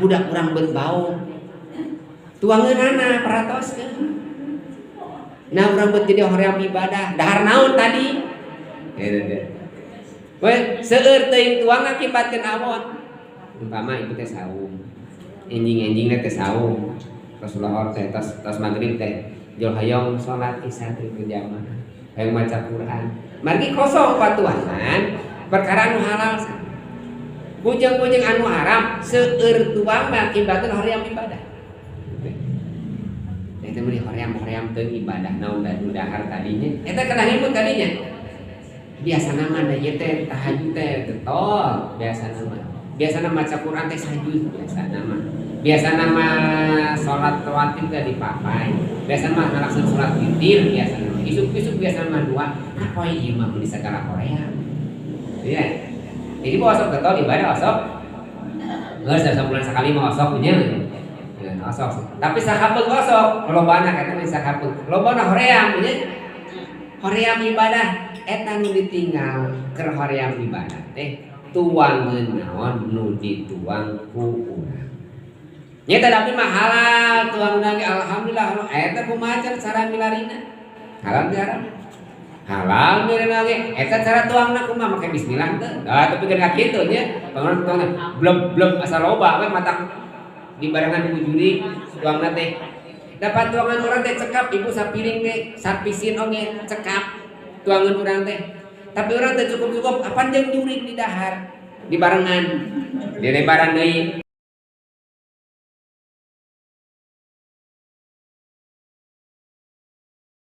budak urang berbau tuangeunana paratoskeun. Nah urang beut jadi hoream ibadah dahar naon tadi we seueur teuing tuang akibatkeun awon. Umpama ibu teh saum enjing-enjing teh saum Rasulullah teh tos magrib teh jol hayong salat isya teh berjamaah hayong maca Quran margi kosong patuahan perkara anu halal bujang-bujang anu haram seueur tuang akibatkeun hoream ibadah. Eta meni hoream teu ibadah naon dahar tadinya eta kada himut tadinya biasana mah da ieu teh tahajud teh getol biasana maca Quran teh sajud biasana mah salat rawatib teh dipapai biasana mah ngalaksan salat witir biasana mah isuk-isuk biasana mah dua apa ieu mah meni sagala hoream iya jadi mau osok getol ibadah osok geus sabulan sakali mah osok nya osok tapi sahabeung osok lobana kata mah sahabeung lobana hoream nya hoream ibadah eta nu ditinggal keur hoream ibadah teh tuangeun naon nu dituang ku urang nya tapi mah halal tuangna ge alhamdulillah eta kumaha cara milarina halal teh haram halal milina ge eta cara tuangna kumaha make bismillah teh tapi kan kitu nya pangaran tuangna blem asal loba we matak di barangan wujudi tuangna teh dapat tuangan urang teh cekap ibu sapiring teh sapisin oge cekap tuangan urang teh tapi urang teh cukup apan jeung nyurik di dahar di barengan di lebaran deui